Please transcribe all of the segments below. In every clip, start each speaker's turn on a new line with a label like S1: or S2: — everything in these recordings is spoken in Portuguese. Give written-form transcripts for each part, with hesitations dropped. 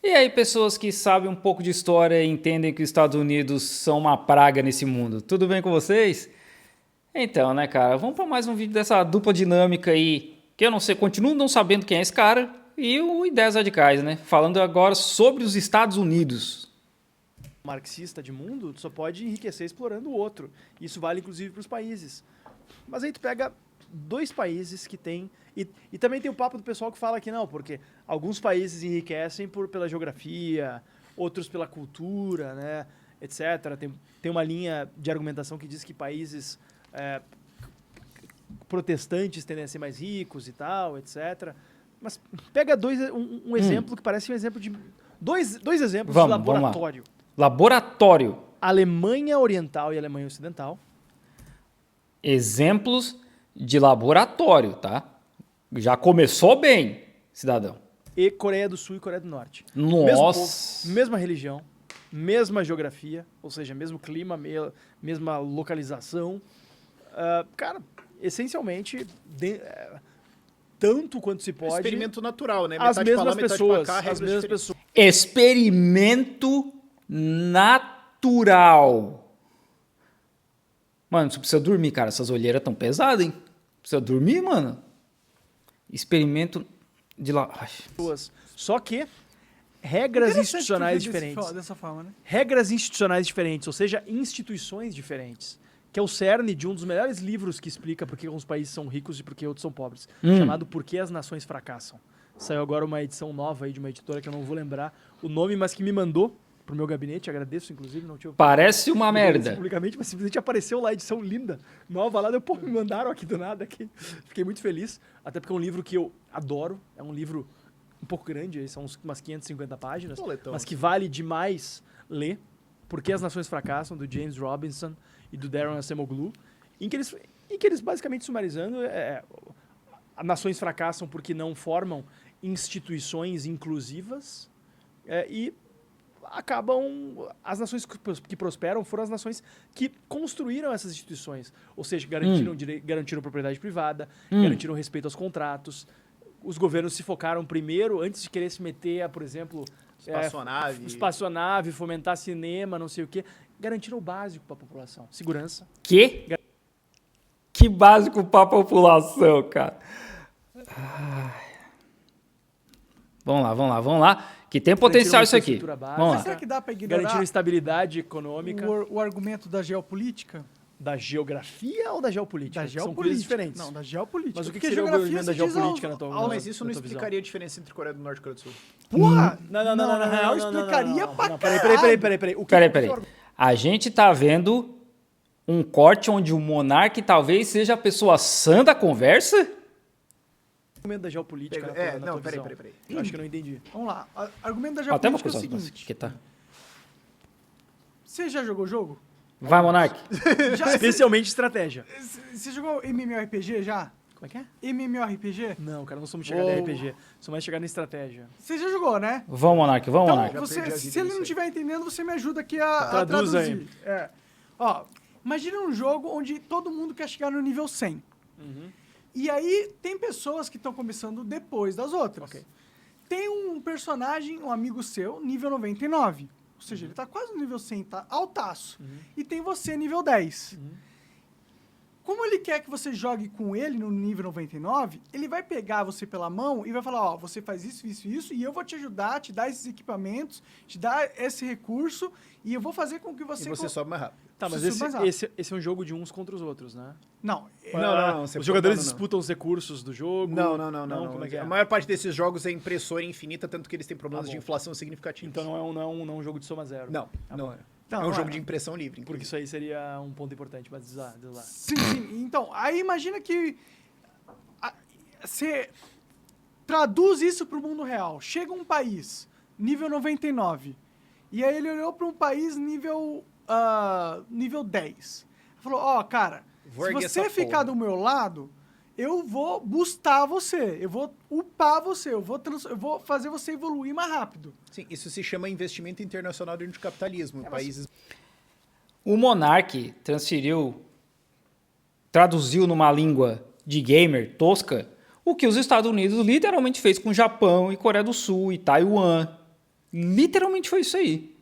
S1: E aí, pessoas que sabem um pouco de história e entendem que os Estados Unidos são uma praga nesse mundo, tudo bem com vocês? Então, né, cara, vamos para mais um vídeo dessa dupla dinâmica aí, que eu não sei, continuo não sabendo quem é esse cara, e o Ideias Radicais, né? Falando agora sobre os Estados Unidos.
S2: Marxista de mundo, tu só pode enriquecer explorando o outro. Isso vale inclusive para os países. Mas aí tu pega dois países que tem... E também tem o papo do pessoal que fala que não, porque alguns países enriquecem pela geografia, outros pela cultura, né, etc. Tem uma linha de argumentação que diz que países protestantes tendem a ser mais ricos e tal, etc. Mas pega um exemplo que parece um exemplo de... Dois exemplos de laboratório.
S1: Laboratório.
S2: Alemanha Oriental e Alemanha Ocidental.
S1: Exemplos de laboratório, tá? Já começou bem, cidadão.
S2: E Coreia do Sul e Coreia do Norte.
S1: Nossa.
S2: Mesmo povo, mesma religião, mesma geografia, ou seja, mesmo clima, mesma localização. Cara, essencialmente, tanto quanto se pode...
S3: Experimento natural, né?
S2: As
S3: Metade
S2: mesmas
S3: pra lá, metade
S2: pessoas,
S3: pra cá,
S2: as mesmas pessoas.
S1: Experimento natural. Mano, você precisa dormir, cara. Essas olheiras tão pesadas, hein? Precisa dormir, mano. Experimento de lá.
S2: Só que regras institucionais diferentes.
S4: Dessa forma, né?
S2: Regras institucionais diferentes, ou seja, instituições diferentes. Que é o cerne de um dos melhores livros que explica por que alguns países são ricos e por que outros são pobres. Chamado Por que as Nações Fracassam. Saiu agora uma edição nova aí de uma editora que eu não vou lembrar o nome, mas que me mandou pro meu gabinete, agradeço, inclusive. Não tive
S1: Parece uma merda.
S2: Publicamente, mas simplesmente apareceu lá, edição linda, nova lá, pô, me mandaram aqui do nada. Aqui. Fiquei muito feliz, até porque é um livro que eu adoro, é um livro um pouco grande, são umas 550 páginas, mas que vale demais ler, Por que as Nações Fracassam, do James Robinson e do Darren Acemoglu, em que eles basicamente sumarizando, as nações fracassam porque não formam instituições inclusivas e acabam... As nações que prosperam foram as nações que construíram essas instituições. Ou seja, garantiram propriedade privada, garantiram respeito aos contratos. Os governos se focaram primeiro, antes de querer se meter a, por exemplo... Espaçonave, fomentar cinema, não sei o quê. Garantiram o básico para a população. Segurança.
S1: Que básico para a população, cara. Vamos lá. Que tem potencial isso aqui. Vamos lá.
S4: Será que dá para ignorar
S2: Garantiram estabilidade econômica.
S4: o argumento da geopolítica?
S2: Da geografia ou da geopolítica?
S4: Da geopolítica.
S2: São coisas diferentes.
S4: Não, da geopolítica.
S2: Mas o que seria o argumento da geopolítica na tua visão?
S3: Mas isso não explicaria a diferença entre Coreia do Norte e Coreia do Sul.
S4: Porra!
S2: Não.
S4: Na real, explicaria pra caralho.
S2: Peraí.
S1: A gente tá vendo um corte onde o monarca talvez seja a pessoa sã da conversa?
S2: O argumento da geopolítica na tua visão.
S3: Peraí.
S2: Eu acho que eu não entendi.
S4: Vamos lá. O argumento da
S1: Até uma
S4: geopolítica é o
S1: coisa
S4: seguinte.
S1: que tá.
S4: Você já jogou o jogo?
S1: Vai, monarca.
S2: Especialmente estratégia.
S4: Você jogou MMORPG já?
S2: Como é que é?
S4: MMORPG?
S2: Não, cara, não sou muito chegado em RPG. Sou mais chegado em estratégia.
S4: Você já jogou, né?
S1: Vamos, monarca.
S4: Então, se ele não estiver entendendo, você me ajuda aqui a
S2: Traduz
S4: traduzir.
S2: aí.
S4: Ó, imagina um jogo onde todo mundo quer chegar no nível 100. E aí, tem pessoas que estão começando depois das outras.
S2: Ok.
S4: Tem um personagem, um amigo seu, nível 99. Ou seja, ele tá quase no nível 100, tá altaço. E tem você, nível 10. Como ele quer que você jogue com ele no nível 99, ele vai pegar você pela mão e vai falar, ó, você faz isso, e eu vou te ajudar, te dar esses equipamentos, te dar esse recurso, e eu vou fazer com que você...
S3: E você sobe mais rápido.
S2: Tá, mas esse é um jogo de uns contra os outros, né?
S4: Não.
S2: Os jogadores disputam os recursos do jogo.
S3: Não.
S2: Como é que é?
S3: A maior parte desses jogos é impressora infinita, tanto que eles têm problemas de inflação significativos.
S2: Então não é um jogo de soma zero.
S3: Não é.
S4: Não,
S3: É um jogo de impressão livre.
S2: Porque isso aí seria um ponto importante, mas diz lá.
S4: Sim. Então, aí imagina que você traduz isso para o mundo real. Chega um país, nível 99, e aí ele olhou para um país nível 10. Falou, ó, cara, se você ficar do meu lado, eu vou boostar você, eu vou upar você, eu vou fazer você evoluir mais rápido.
S3: Sim, isso se chama investimento internacional dentro do capitalismo. Países...
S1: O monarca traduziu numa língua de gamer tosca o que os Estados Unidos literalmente fez com o Japão e Coreia do Sul e Taiwan. Literalmente foi isso aí.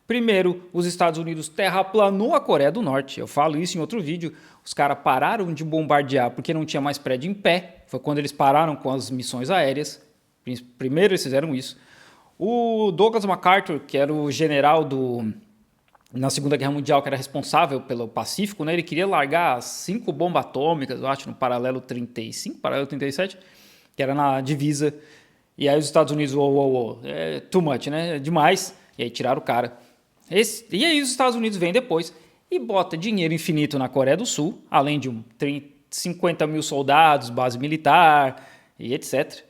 S1: Primeiro, os Estados Unidos terraplanou a Coreia do Norte. Eu falo isso em outro vídeo. Os caras pararam de bombardear porque não tinha mais prédio em pé. Foi quando eles pararam com as missões aéreas. Primeiro eles fizeram isso. O Douglas MacArthur, que era o general na Segunda Guerra Mundial, que era responsável pelo Pacífico, né? Ele queria largar 5 bombas atômicas, eu acho, no paralelo 35, paralelo 37, que era na divisa. E aí os Estados Unidos, é too much, né? É demais. E aí tiraram o cara. E aí os Estados Unidos vêm depois e bota dinheiro infinito na Coreia do Sul, além de 50 mil soldados, base militar e etc.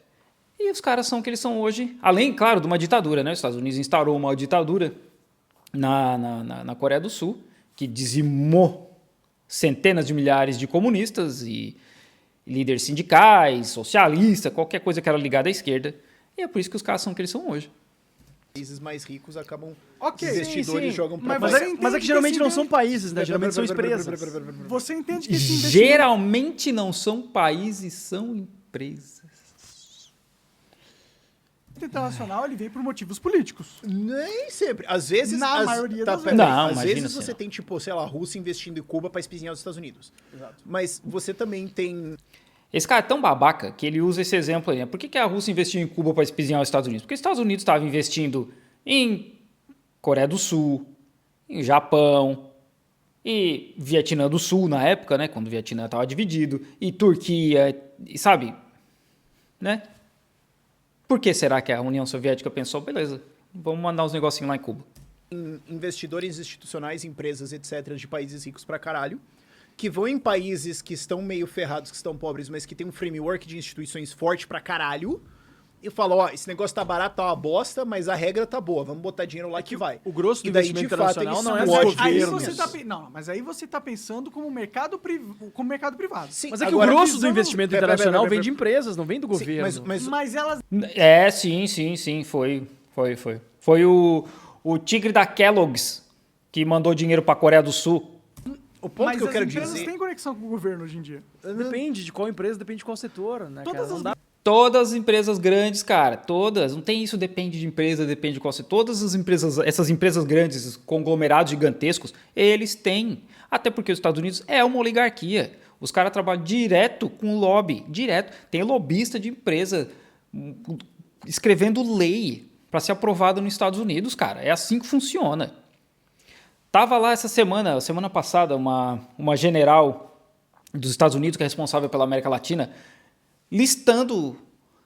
S1: E os caras são o que eles são hoje, além, claro, de uma ditadura, né? Os Estados Unidos instaurou uma ditadura na Coreia do Sul, que dizimou centenas de milhares de comunistas e líderes sindicais, socialistas, qualquer coisa que era ligada à esquerda. E é por isso que os caras são o que eles são hoje.
S3: Países mais ricos acabam...
S4: Ok,
S3: os investidores
S2: sim.
S3: jogam pra...
S2: Mas é que geralmente não são países, né? Geralmente são empresas.
S4: Você entende que esse investimento...
S1: Geralmente não são países, são empresas.
S4: internacional ele vem por motivos políticos.
S3: Nem sempre. Às vezes...
S4: Na maioria das vezes.
S1: Não,
S3: às
S1: imagina
S3: vezes
S1: assim,
S3: você
S1: ó.
S3: tem, tipo, sei lá, a Rússia investindo em Cuba pra espizinhar os Estados Unidos.
S2: Exato.
S3: Mas você também tem...
S1: Esse cara é tão babaca que ele usa esse exemplo aí. Né? Por que a Rússia investiu em Cuba para espizinhar os Estados Unidos? Porque os Estados Unidos estavam investindo em Coreia do Sul, em Japão, e Vietnã do Sul na época, né? Quando o Vietnã estava dividido, e Turquia, e sabe? Né? Por que será que a União Soviética pensou, beleza, vamos mandar uns negocinhos lá em Cuba?
S3: Investidores institucionais, empresas, etc., de países ricos pra caralho, que vão em países que estão meio ferrados, que estão pobres, mas que tem um framework de instituições forte pra caralho, e falam, ó, esse negócio tá barato, tá uma bosta, mas a regra tá boa, vamos botar dinheiro lá que vai.
S2: O grosso do
S3: E daí,
S2: investimento
S3: de fato,
S2: internacional
S3: eles
S2: não é
S3: são
S2: dos
S3: ótimos.
S4: Aí
S2: governos.
S4: você tá, não, mas aí você tá pensando como mercado, como mercado privado.
S3: Sim,
S2: Mas é que
S3: agora,
S2: o grosso do
S4: visando-
S2: investimento
S3: Pera, pera,
S2: internacional
S3: pera,
S2: vem
S3: pera.
S2: de empresas, não vem do
S3: Sim,
S2: governo.
S4: Mas elas...
S1: É, sim, foi. Foi o tigre da Kellogg's que mandou dinheiro para a Coreia do Sul.
S3: o ponto
S4: Mas
S3: que eu
S4: as
S3: quero
S4: empresas
S3: dizer...
S4: têm conexão com o governo hoje em dia.
S2: Depende de qual empresa, depende de qual setor, né,
S4: Todas
S2: cara? Não
S4: as-
S2: dá...
S1: Todas as empresas grandes, cara, todas. Não tem isso, depende de empresa, depende de qual setor. Todas as empresas, essas empresas grandes, esses conglomerados gigantescos, eles têm. Até porque os Estados Unidos é uma oligarquia. Os caras trabalham direto com lobby, direto. Tem lobista de empresa escrevendo lei para ser aprovada nos Estados Unidos, cara. É assim que funciona. Tava lá essa semana passada, uma general dos Estados Unidos, que é responsável pela América Latina, listando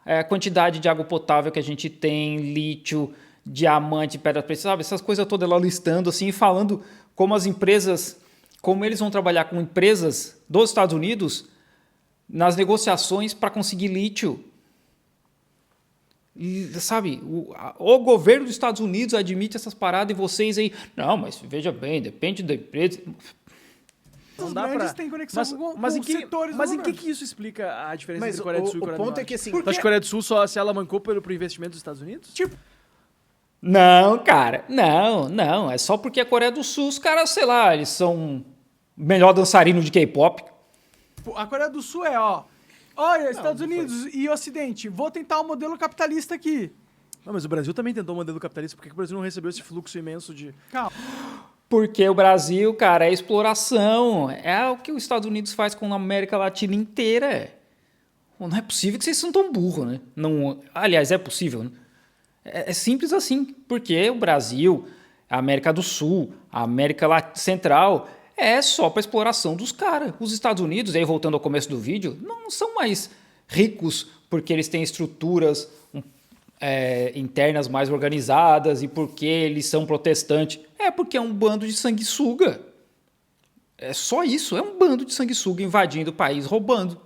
S1: a quantidade de água potável que a gente tem, lítio, diamante, pedra preciosa, sabe? Essas coisas todas ela listando assim, falando como as empresas, como eles vão trabalhar com empresas dos Estados Unidos nas negociações para conseguir lítio. E, sabe, o governo dos Estados Unidos admite essas paradas e vocês aí, não, mas veja bem, depende da empresa.
S4: Os
S2: dá
S4: grandes
S2: pra-
S4: têm conexão com
S2: mas em que,
S4: setores do
S2: mas em que
S4: governo.
S2: que isso explica a diferença
S3: Mas
S2: entre Coreia do Sul e
S3: o
S2: Coreia do
S3: ponto
S2: Norte?
S3: é que, assim...
S2: Tu acha que a Coreia do Sul só se alavancou pro investimento dos Estados Unidos?
S4: Tipo,
S1: Não, cara, não. É só porque a Coreia do Sul, os caras, sei lá, eles são melhor dançarino de K-pop.
S4: a Coreia do Sul é, ó... Olha, Estados Unidos e Ocidente, vou tentar o modelo capitalista aqui.
S2: Não, mas o Brasil também tentou um modelo capitalista, por que que o Brasil não recebeu esse fluxo imenso de...
S4: Calma.
S1: Porque o Brasil, cara, é exploração. É o que os Estados Unidos faz com a América Latina inteira. Não é possível que vocês são tão burros, né? Não, aliás, é possível, né? É simples assim. Porque o Brasil, a América do Sul, a América Central, é só para exploração dos caras. Os Estados Unidos, aí voltando ao começo do vídeo, não são mais ricos porque eles têm estruturas internas mais organizadas e porque eles são protestantes. É porque é um bando de sanguessuga. É só isso. É um bando de sanguessuga invadindo o país, roubando.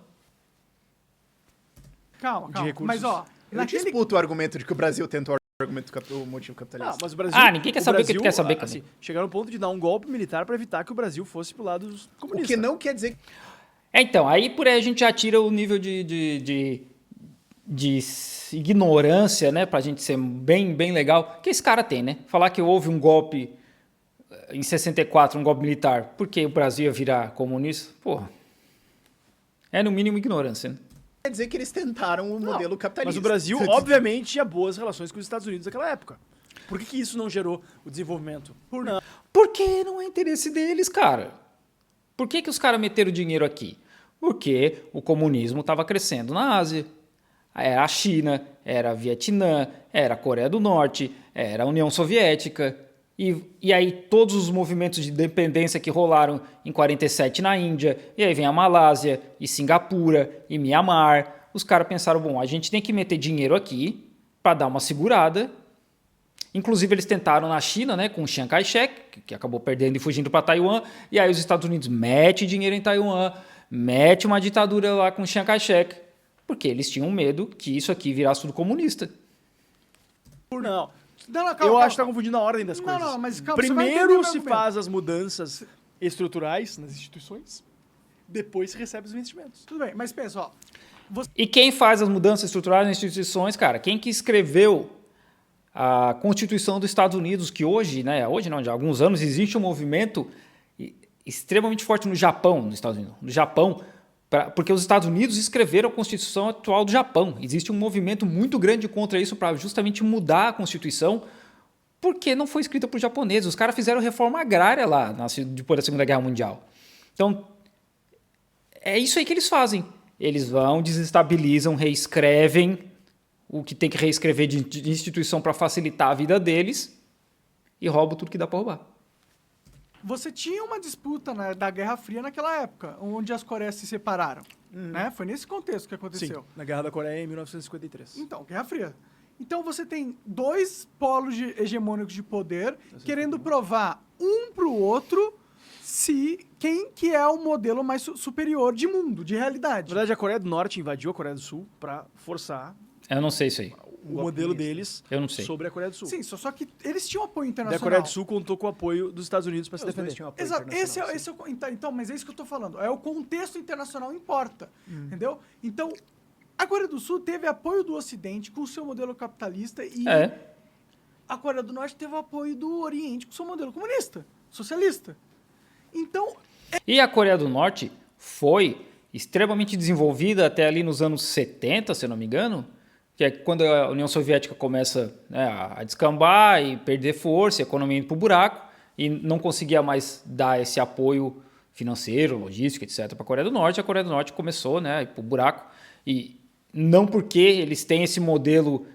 S4: Calma.
S2: recursos.
S4: Mas, ó,
S3: Eu disputo o argumento de que o Brasil tentou o argumento do motivo capitalista.
S2: Ah, mas o Brasil...
S1: Ninguém quer saber o que tu quer saber, cara.
S2: assim, chegaram no ponto de dar um golpe militar para evitar que o Brasil fosse pro lado dos
S3: O
S2: comunistas.
S3: que não quer dizer...
S1: Então, aí por aí a gente já tira o nível de ignorância, né? Pra gente ser bem legal. Que esse cara tem, né? Falar que houve um golpe em 64, um golpe militar, porque o Brasil ia virar comunista, porra. É no mínimo ignorância, né?
S3: Quer dizer que eles tentaram o modelo capitalista.
S2: Mas o Brasil, obviamente, tinha boas relações com os Estados Unidos naquela época. Por que isso não gerou o desenvolvimento?
S1: Porque não é interesse deles, cara. Por que os caras meteram dinheiro aqui? Porque o comunismo estava crescendo na Ásia. Era a China, era a Vietnã, era a Coreia do Norte, era a União Soviética. E aí todos os movimentos de independência que rolaram em 47 na Índia, e aí vem a Malásia, e Singapura, e Mianmar. Os caras pensaram, bom, a gente tem que meter dinheiro aqui para dar uma segurada. Inclusive eles tentaram na China, né, com Chiang Kai-shek, que acabou perdendo e fugindo para Taiwan, e aí os Estados Unidos metem dinheiro em Taiwan, mete uma ditadura lá com Chiang Kai-shek, porque eles tinham medo que isso aqui virasse tudo comunista.
S2: Não.
S4: Não, calma,
S2: Eu
S4: calma.
S2: acho que tá confundindo a ordem das coisas.
S4: Não, mas calma, você vai entender
S2: Primeiro
S4: meu
S2: se
S4: argumento.
S2: faz as mudanças estruturais nas instituições, depois se recebe os investimentos.
S4: Tudo bem, mas pensa, ó.
S1: E quem faz as mudanças estruturais nas instituições, cara? Quem que escreveu a Constituição dos Estados Unidos, que hoje, né, hoje não, já há alguns anos, existe um movimento extremamente forte no Japão, nos Estados Unidos, no Japão, porque os Estados Unidos escreveram a Constituição atual do Japão. Existe um movimento muito grande contra isso para justamente mudar a Constituição, porque não foi escrita por japoneses. Os caras fizeram reforma agrária lá, depois da Segunda Guerra Mundial. Então, é isso aí que eles fazem. Eles vão, desestabilizam, reescrevem o que tem que reescrever de instituição para facilitar a vida deles e roubam tudo que dá para roubar.
S4: Você tinha uma disputa da Guerra Fria naquela época, onde as Coreias se separaram. Né? Foi nesse contexto que aconteceu.
S2: Sim, na Guerra da Coreia em 1953.
S4: Então, Guerra Fria. Então você tem dois polos hegemônicos de poder querendo provar um pro outro quem que é o modelo mais superior de mundo, de realidade.
S2: Na verdade, a Coreia do Norte invadiu a Coreia do Sul para forçar
S1: Eu não sei isso aí.
S2: o modelo deles
S1: Eu não sei.
S2: sobre a Coreia do Sul.
S4: Sim, só que eles tinham apoio
S2: Daí
S4: internacional.
S2: a Coreia do Sul contou com o apoio dos Estados Unidos para se
S3: Os dois
S2: defender.
S3: tinham apoio
S4: Exato,
S3: internacional, sim.
S4: então, mas é isso que eu tô falando. É o contexto internacional importa, entendeu? Então, a Coreia do Sul teve apoio do Ocidente com o seu modelo capitalista e a Coreia do Norte teve apoio do Oriente com o seu modelo comunista, socialista. Então,
S1: E a Coreia do Norte foi extremamente desenvolvida até ali nos anos 70, se eu não me engano, que é quando a União Soviética começa, né, a descambar e perder força, a economia indo para o buraco, e não conseguia mais dar esse apoio financeiro, logístico, etc. para a Coreia do Norte começou, né, a ir para o buraco, e não porque eles têm esse modelo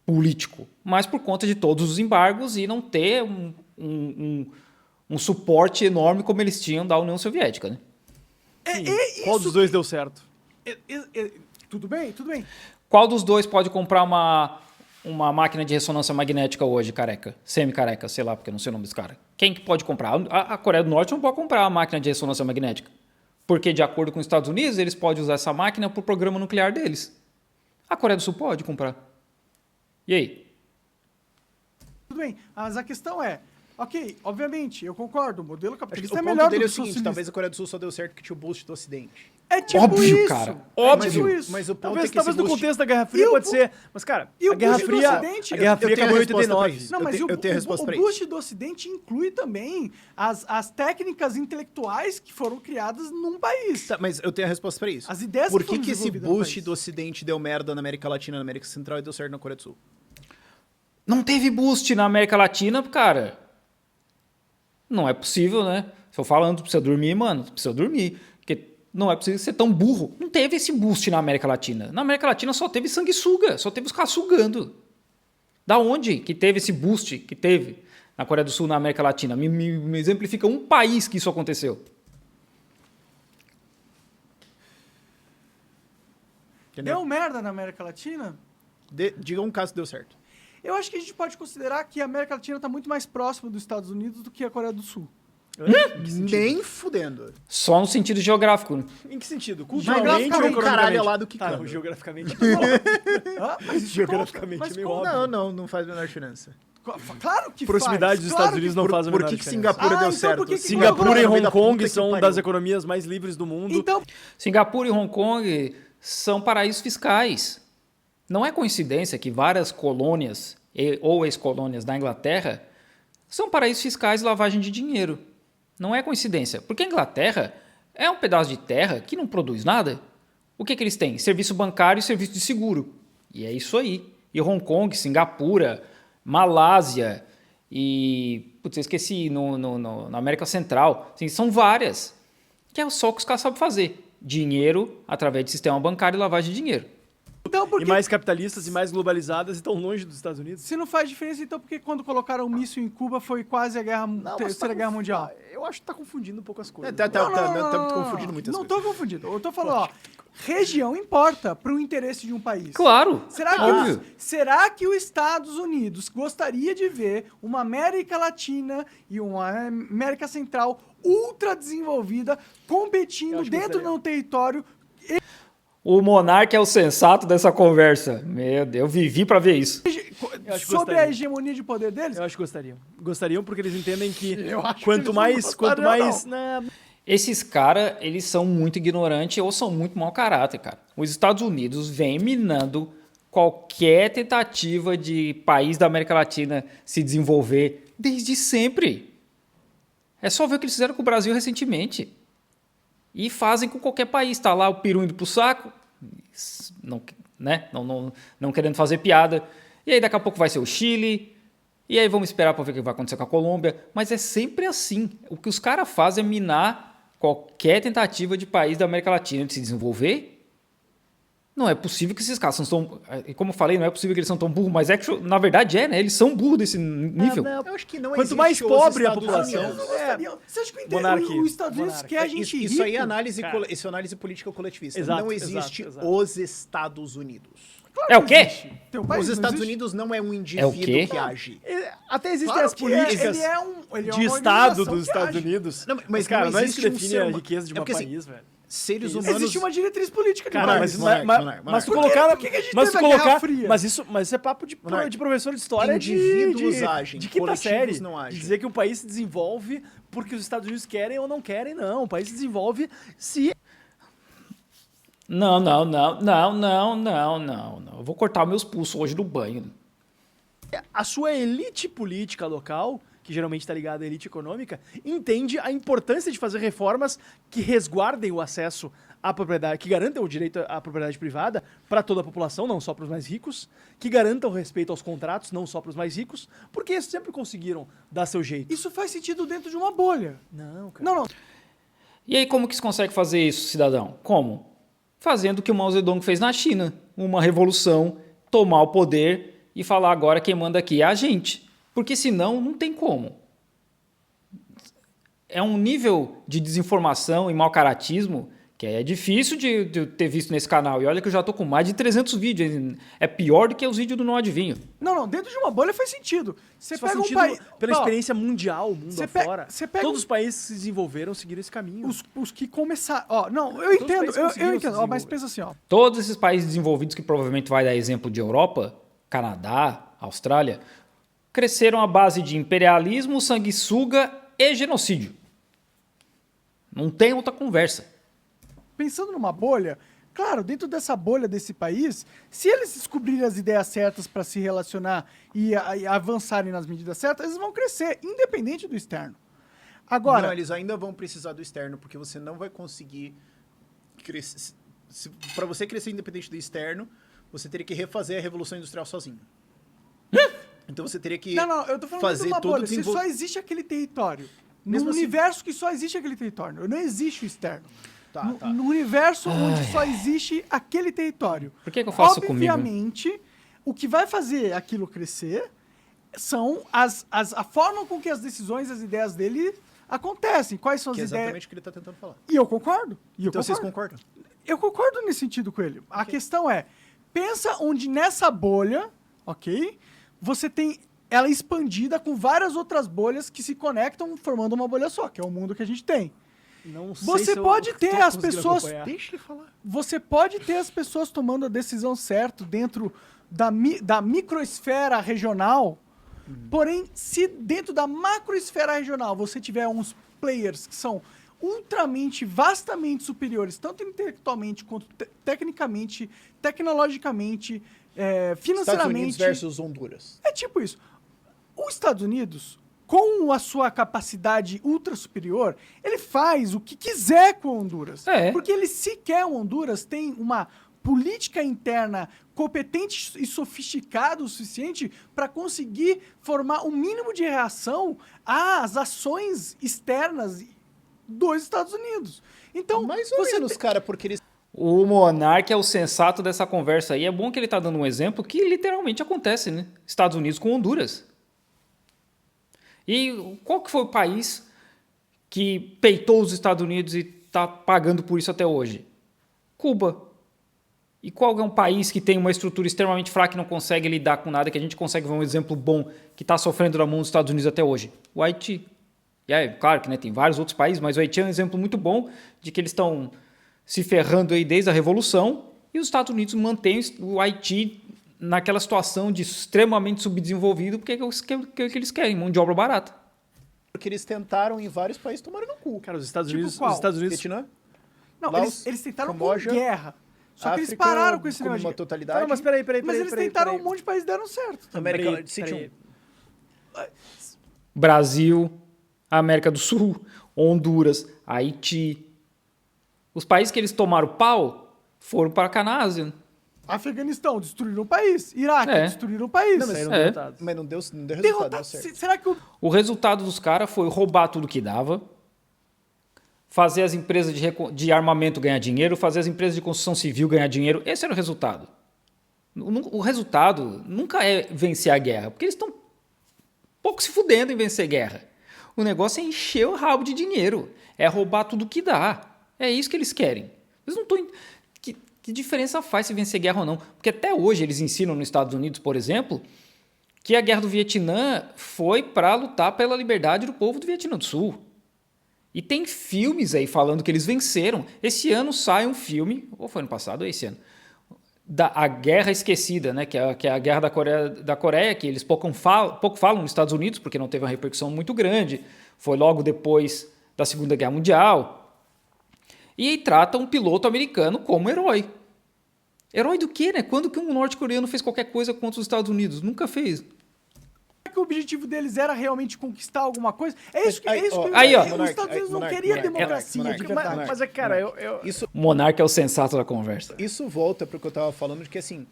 S1: político, mas por conta de todos os embargos e não ter um suporte enorme como eles tinham da União Soviética, né?
S2: Qual dos dois deu certo?
S4: tudo bem.
S1: Qual dos dois pode comprar uma máquina de ressonância magnética hoje, careca? Semi-careca, sei lá, porque eu não sei o nome desse cara. Quem que pode comprar? A Coreia do Norte não pode comprar a máquina de ressonância magnética. Porque, de acordo com os Estados Unidos, eles podem usar essa máquina para o programa nuclear deles. A Coreia do Sul pode comprar. E aí?
S4: Tudo bem, mas a questão é, ok, obviamente, eu concordo, o modelo
S3: Acho que
S4: capitalista
S3: o
S4: é
S3: ponto
S4: melhor
S3: dele
S4: do
S3: é
S4: que
S3: o
S4: o
S3: seguinte,
S4: socialista.
S3: talvez a Coreia do Sul só deu certo que tinha o boost do Ocidente.
S4: É tipo
S1: Óbvio,
S4: isso.
S1: cara,
S4: É
S1: óbvio.
S4: tipo isso.
S3: Mas o ponto
S2: Talvez,
S3: é que esse
S2: no
S3: boost...
S2: contexto da Guerra Fria
S4: E o
S2: pode
S4: bu-
S2: ser. Mas, cara,
S4: e o
S2: a Guerra
S4: boost do
S2: Fria.
S4: Ocidente-
S2: A Guerra Fria
S3: eu tenho
S2: acabou em
S3: a resposta pra
S2: 89.
S3: isso.
S4: Não, mas
S3: eu tenho a resposta pra
S4: o
S3: isso.
S4: boost do Ocidente inclui também as técnicas intelectuais que foram criadas num país.
S3: Tá, mas eu tenho a resposta pra isso.
S4: As ideias
S3: Por
S4: que foram
S3: que esse
S4: desenvolvidas no
S3: boost
S4: país.
S3: do Ocidente deu merda na América Latina, na América Central e deu certo na Coreia do Sul?
S1: Não teve boost na América Latina, cara. Não é possível, né? Se eu falando, precisa dormir, mano, precisa dormir. Porque não é possível ser tão burro. Não teve esse boost na América Latina. Na América Latina só teve sanguessuga, só teve os caras sugando. Da onde que teve esse boost que teve na Coreia do Sul, na América Latina? Me exemplifica um país que isso aconteceu.
S3: Entendeu?
S4: Deu merda na América Latina?
S3: Diga um caso que deu certo.
S4: Eu acho que a gente pode considerar que a América Latina está muito mais próxima dos Estados Unidos do que a Coreia do Sul.
S3: Nem fudendo.
S1: Só no sentido geográfico, né?
S2: Em que sentido?
S3: Mas
S2: Culturalmente ou
S3: um caralho
S2: economicamente?
S3: lá do que
S2: Tá,
S3: câmbio.
S2: não, geograficamente.
S4: Ah, mas isso
S2: Geograficamente
S4: conta,
S2: é meio
S4: mas
S2: óbvio.
S3: Não faz a menor diferença.
S4: Claro que
S2: Proximidade
S4: faz,
S2: dos
S4: claro
S2: Estados Unidos
S4: que
S2: não faz a
S3: Por
S2: menor
S3: que que
S2: diferença.
S3: Singapura
S4: Ah,
S3: deu
S4: então
S3: certo?
S4: por que que
S2: Singapura e
S3: no meio
S2: Hong
S3: da
S2: Kong
S3: puta que
S2: são
S3: pariu.
S2: das economias mais livres do mundo.
S4: Então,
S1: Singapura e Hong Kong são paraísos fiscais. Não é coincidência que várias colônias ou ex-colônias da Inglaterra são paraísos fiscais de lavagem de dinheiro. Não é coincidência, porque a Inglaterra é um pedaço de terra que não produz nada. O que eles têm? Serviço bancário e serviço de seguro. E é isso aí. E Hong Kong, Singapura, Malásia e... Putz, eu esqueci, na América Central. Assim, são várias. Que é só o que os caras sabem fazer. Dinheiro através de sistema bancário e lavagem de dinheiro.
S4: Então, por
S2: E
S4: que
S2: mais capitalistas e mais globalizadas e tão longe dos Estados Unidos.
S4: se não faz diferença, então por que quando colocaram o míssil em Cuba foi quase a Terceira Guerra Mundial?
S2: Eu acho que tá confundindo um pouco as coisas.
S3: Estamos confundindo muitas
S4: Não
S3: coisas.
S4: tô confundindo. Eu tô falando, ó, região importa pro interesse de um país.
S1: Claro,
S2: Ah,
S4: Será que os Estados Unidos gostaria de ver uma América Latina e uma América Central ultra desenvolvida competindo
S2: Eu acho que
S4: dentro de
S2: gostaria.
S4: um território?
S1: O monarca é o sensato dessa conversa. Meu Deus, eu vivi pra ver isso.
S2: acho que
S4: Sob
S2: gostaria.
S4: a hegemonia de poder deles?
S2: Eu acho que gostariam. Gostariam porque eles entendem que
S4: Eu acho que
S2: quanto
S4: eles
S2: mais...
S4: não
S2: Quanto
S4: gostariam,
S2: mais... Não.
S1: Esses caras, eles são muito ignorantes ou são muito mau caráter, cara. Os Estados Unidos vêm minando qualquer tentativa de país da América Latina se desenvolver desde sempre. É só ver o que eles fizeram com o Brasil recentemente. E fazem com qualquer país. Tá lá o peru indo pro saco, não, né? não querendo fazer piada. E aí daqui a pouco vai ser o Chile. E aí vamos esperar para ver o que vai acontecer com a Colômbia. Mas é sempre assim. O que os caras fazem é minar qualquer tentativa de país da América Latina de se desenvolver. Não é possível que esses caras são tão... Como eu falei, não é possível que eles são tão burros, mas na verdade né? Eles são burros desse nível.
S3: Eu acho que não
S2: Quanto
S3: existe
S2: mais
S3: os
S2: pobre a
S3: Estados
S2: população-
S3: Unidos.
S4: Você acha que
S2: Monarque,
S4: os Estados Unidos
S2: monarque.
S4: quer a gente
S3: Isso aí é
S4: rico?
S3: análise,
S2: Cara.
S3: isso é análise política coletivista.
S2: Exato,
S3: não existe
S2: exato.
S3: os Estados Unidos.
S4: Claro
S1: É o
S4: que
S1: quê?
S4: existe. Teu país
S3: Os
S4: não
S3: Estados
S4: existe?
S3: Unidos não é um
S1: quê?
S3: indivíduo que age.
S2: Até existem
S4: Claro
S2: as
S4: que é,
S2: políticas
S4: ele é uma
S2: de Estado
S4: organização
S2: dos
S4: que
S2: Estados
S4: age.
S2: Unidos.
S3: Não, mas
S2: cara,
S3: não
S2: não é isso que
S3: existe um
S2: define
S3: ser
S2: a
S3: humano.
S2: riqueza de
S3: É
S2: um
S3: porque, assim,
S2: país, velho.
S3: Seres humanos...
S4: Existe uma diretriz política de
S2: Cara,
S4: país.
S2: mas
S3: Monark.
S2: tu colocar...
S4: Por que a gente
S2: Mas
S4: teve
S2: tu
S4: a Guerra
S2: colocar...
S4: Fria?
S2: Mas isso é papo de
S3: Monark,
S2: professor de história
S3: indivíduos agem,
S2: de quinta
S3: coletivos
S2: série.
S3: não agem.
S2: De dizer que o país se desenvolve porque os Estados Unidos querem ou não querem, não. O país se desenvolve se...
S1: Não. Eu vou cortar meus pulsos hoje no banho.
S2: a sua elite política local, que geralmente está ligada à elite econômica, entende a importância de fazer reformas que resguardem o acesso à propriedade, que garantam o direito à propriedade privada para toda a população, não só para os mais ricos, que garantam o respeito aos contratos, não só para os mais ricos, porque eles sempre conseguiram dar seu jeito.
S4: Isso faz sentido dentro de uma bolha.
S2: Não, cara.
S4: Não.
S1: E aí como que se consegue fazer isso, cidadão? Como? Fazendo o que o Mao Zedong fez na China. Uma revolução, tomar o poder e falar agora quem manda aqui é a gente. Porque senão não tem como. É um nível de desinformação e mau caratismo que é difícil de ter visto nesse canal. E olha que eu já tô com mais de 300 vídeos. É pior do que os vídeos do Não Adivinho.
S4: Não, dentro de uma bolha faz sentido. Você
S2: Isso faz
S4: pega um
S2: sentido
S4: país...
S2: pela
S4: Ó,
S2: experiência mundial, mundo
S4: você
S2: afora.
S4: você pega
S2: Todos os países que se desenvolveram seguiram esse caminho.
S4: os que começaram... Ó, não, eu
S2: os
S4: entendo,
S2: países
S4: eu
S2: conseguiram se
S4: entendo. Ó, mas
S2: desenvolver.
S4: pensa assim, ó.
S1: Todos esses países desenvolvidos que provavelmente vai dar exemplo de Europa, Canadá, Austrália, cresceram à base de imperialismo, sanguessuga e genocídio. Não tem outra conversa.
S4: Pensando numa bolha, claro, dentro dessa bolha desse país, se eles descobrirem as ideias certas para se relacionar e avançarem nas medidas certas, eles vão crescer, independente do externo. Agora,
S3: Não, eles ainda vão precisar do externo, porque você não vai conseguir crescer. Para você crescer independente do externo, você teria que refazer a Revolução Industrial sozinho. Então você teria que
S4: não, eu tô falando
S3: fazer
S4: de uma
S3: todo o
S4: bolha. Se só
S3: desenvolvimento.
S4: existe aquele território,
S3: Mesmo
S4: no
S3: assim-
S4: universo que só existe aquele território, não existe o externo.
S3: Tá,
S4: no,
S3: tá.
S4: no universo onde só existe aquele território.
S1: Por que eu faço comigo?
S4: Obviamente, o que vai fazer aquilo crescer são a forma com que as decisões, as ideias dele acontecem. Quais são as
S3: Que é
S4: ideias...
S3: exatamente o que ele está tentando falar.
S4: E eu concordo.
S3: Então vocês concordam?
S4: Eu concordo nesse sentido com ele. A questão é, pensa onde nessa bolha, ok, você tem ela expandida com várias outras bolhas que se conectam formando uma bolha só, que é o mundo que a gente tem.
S2: Não sei
S4: Você
S2: se eu
S4: pode
S2: tô
S4: ter as
S2: conseguindo
S4: pessoas...
S2: acompanhar.
S3: Deixa ele falar.
S4: Você pode ter as pessoas tomando a decisão certa dentro da microesfera regional, porém, se dentro da macroesfera regional você tiver uns players que são ultramente, vastamente superiores, tanto intelectualmente quanto tecnicamente, tecnologicamente,
S3: Estados Unidos
S4: financeiramente...
S3: versus Honduras.
S4: É tipo isso. Os Estados Unidos, com a sua capacidade ultra superior, ele faz o que quiser com Honduras.
S1: É.
S4: Porque ele sequer, Honduras, tem uma política interna competente e sofisticado o suficiente para conseguir formar um mínimo de reação às ações externas dos Estados Unidos. Então,
S3: Mais ou menos, cara, porque eles...
S1: O monarca é o sensato dessa conversa aí. É bom que ele está dando um exemplo que literalmente acontece, né? Estados Unidos com Honduras. E qual que foi o país que peitou os Estados Unidos e está pagando por isso até hoje? Cuba. E qual é um país que tem uma estrutura extremamente fraca e não consegue lidar com nada, que a gente consegue ver um exemplo bom que está sofrendo da mão dos Estados Unidos até hoje? O Haiti. E aí, claro que, né, tem vários outros países, mas o Haiti é um exemplo muito bom de que eles estão se ferrando aí desde a Revolução e os Estados Unidos mantêm o Haiti naquela situação de extremamente subdesenvolvido porque é o que eles querem, mão de obra barata.
S3: Porque eles tentaram em vários países tomaram no cu.
S2: Cara, os Estados
S4: Tipo
S2: Unidos...
S4: qual?
S2: Os Estados Unidos...
S3: Vietnã,
S4: Não,
S3: Laos,
S4: eles tentaram
S3: Camboja,
S4: com guerra. Só que eles
S3: África
S4: pararam com esse
S3: como
S4: negócio
S3: uma
S4: de...
S3: totalidade.
S2: Não, mas peraí.
S4: Mas eles tentaram um monte de países e deram certo.
S3: América
S2: Peraí,
S3: City
S2: peraí.
S1: Brasil, América do Sul, Honduras, Haiti. Os países que eles tomaram pau foram para a Canásia.
S4: Afeganistão, destruíram o país. Iraque,
S1: É.
S4: destruíram o país.
S2: Não, mas saíram
S1: É.
S2: derrotados.
S3: Mas não deu resultado,
S4: Derrotar.
S3: deu certo.
S4: Será que o...
S1: O resultado dos caras foi roubar tudo que dava, fazer as empresas de armamento ganhar dinheiro, fazer as empresas de construção civil ganhar dinheiro. Esse era o resultado. O resultado nunca é vencer a guerra, porque eles estão pouco se fudendo em vencer guerra. O negócio é encher o rabo de dinheiro, é roubar tudo que dá. É isso que eles querem. Eles não estão... Que diferença faz se vencer guerra ou não? Porque até hoje eles ensinam nos Estados Unidos, por exemplo, que a guerra do Vietnã foi para lutar pela liberdade do povo do Vietnã do Sul. E tem filmes aí falando que eles venceram. Esse ano sai um filme, ou foi ano passado, ou esse ano, A Guerra Esquecida, né? que é a guerra da Coreia, que eles pouco falam nos Estados Unidos, porque não teve uma repercussão muito grande. Foi logo depois da Segunda Guerra Mundial. E aí trata um piloto americano como herói. Herói do quê, né? Quando que um norte-coreano fez qualquer coisa contra os Estados Unidos? Nunca fez.
S4: Será que o objetivo deles era realmente conquistar alguma coisa? É isso que,
S3: Aí,
S4: é isso que
S1: aí, ó.
S4: os Estados Unidos não queriam democracia de verdade.
S2: Mas é, cara,
S3: Isso,
S1: O monarca é o sensato da conversa.
S3: isso volta para o que eu tava falando, de que assim,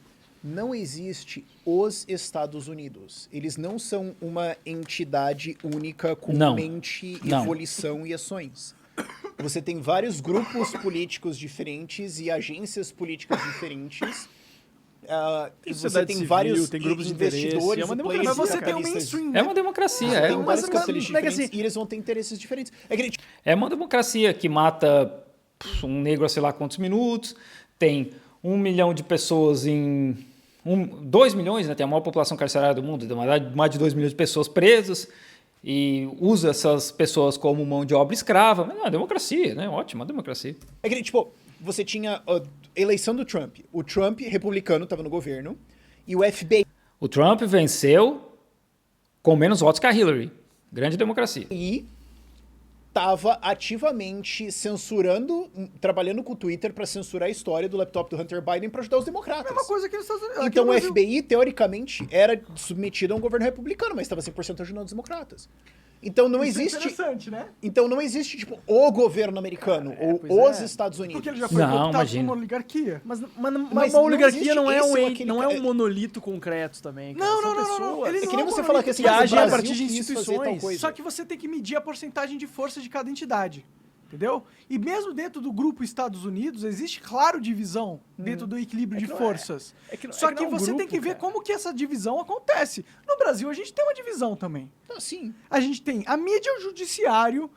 S3: não existe os Estados Unidos. Eles não são uma entidade única com
S1: Não.
S3: mente,
S1: Não.
S3: volição e ações. Você tem vários grupos políticos diferentes e agências políticas diferentes. E você
S2: sociedade
S3: tem
S2: civil,
S3: vários
S2: tem grupos de interesse,
S3: investidores,
S2: é uma
S3: e
S2: democracia.
S3: players
S4: Mas você tem um
S3: capitalistas.
S4: mainstream,
S1: É
S4: né?
S1: uma democracia,
S3: Tem
S1: é.
S3: vários
S2: mas
S3: capitalistas
S2: não é que
S3: diferentes
S2: assim-
S3: e eles vão ter interesses diferentes. É que nem,
S1: É uma democracia que mata um negro a sei lá quantos minutos, tem 1 milhão de pessoas 2 milhões, né? Tem a maior população carcerária do mundo, tem mais de 2 milhões de pessoas presas e usa essas pessoas como mão de obra escrava. Mas é uma democracia, né? Ótima democracia.
S3: É que nem, tipo, você tinha a eleição do Trump. O Trump, republicano, estava no governo. E o FBI
S1: O Trump venceu com menos votos que a Hillary. Grande democracia.
S3: estava ativamente censurando, trabalhando com o Twitter para censurar a história do laptop do Hunter Biden para ajudar os democratas.
S4: Mesma coisa aqui nos Estados Unidos. aqui
S3: Então
S4: no
S3: o
S4: Brasil.
S3: FBI, teoricamente, era submetido a um governo republicano, mas estava 100% ajudando os democratas. Então não
S4: Isso é
S3: existe...
S4: interessante, né?
S3: Então não existe, tipo, o governo americano ou
S2: pois
S3: os
S2: é.
S3: Estados Unidos.
S4: Porque ele já foi
S1: Não,
S4: cooptado por
S1: imagina.
S4: uma oligarquia.
S2: Mas
S3: Mas
S2: uma
S3: não
S2: oligarquia
S3: existe
S2: não é
S3: esse
S2: um,
S3: ou aquele
S2: não é um
S3: cara.
S2: monolito concreto também. Cara.
S4: Não,
S2: São
S4: não, não, não,
S2: pessoas.
S4: ele
S3: É que
S4: não
S3: nem
S4: é um
S3: você falar que assim,
S2: que
S3: mas o
S2: agem a
S3: Brasil
S2: partir de
S3: quis fazer tal
S2: instituições.
S3: coisa.
S4: Só que você tem que medir a porcentagem de força de cada entidade. Entendeu? E mesmo dentro do grupo Estados Unidos, existe, claro, divisão dentro do equilíbrio de
S3: não é.
S4: forças.
S2: É
S4: Só
S2: que
S4: que
S2: não é um
S4: você tem
S2: grupo,
S4: que ver
S2: cara.
S4: como que essa divisão acontece. No Brasil, a gente tem uma divisão também.
S3: Não, sim.
S4: A gente tem a mídia e o judiciário,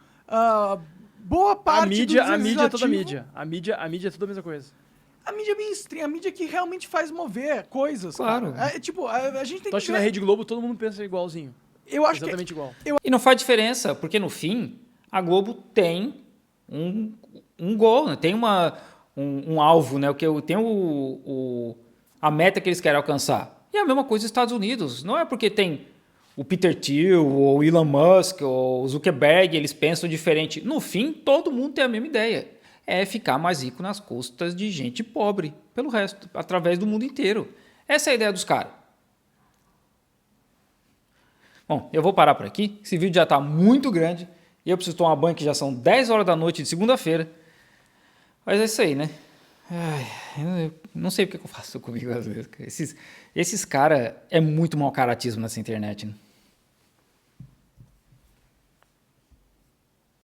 S4: boa parte
S2: A mídia é toda
S4: legislativo.
S2: mídia. A mídia é toda a mesma coisa.
S4: A mídia mainstream, a mídia que realmente faz mover coisas.
S1: Claro.
S4: cara. Tipo, a gente tem
S2: Tu acha que
S4: ver...
S2: na Rede Globo todo mundo pensa igualzinho?
S4: Eu acho
S2: Exatamente igual.
S1: E não faz diferença, porque no fim, a Globo tem um gol, né? Tem um alvo, né? Tem a meta que eles querem alcançar. E é a mesma coisa nos Estados Unidos. Não é porque tem o Peter Thiel, ou o Elon Musk, ou o Zuckerberg, eles pensam diferente. No fim, todo mundo tem a mesma ideia. É ficar mais rico nas custas de gente pobre, pelo resto, através do mundo inteiro. Essa é a ideia dos caras. Bom, eu vou parar por aqui. Esse vídeo já está muito grande. E eu preciso tomar banho, que já são 10 horas da noite de segunda-feira. Mas é isso aí, né? Eu não sei porque que eu faço comigo às vezes. Cara. Esses caras é muito mau caratismo nessa internet, né?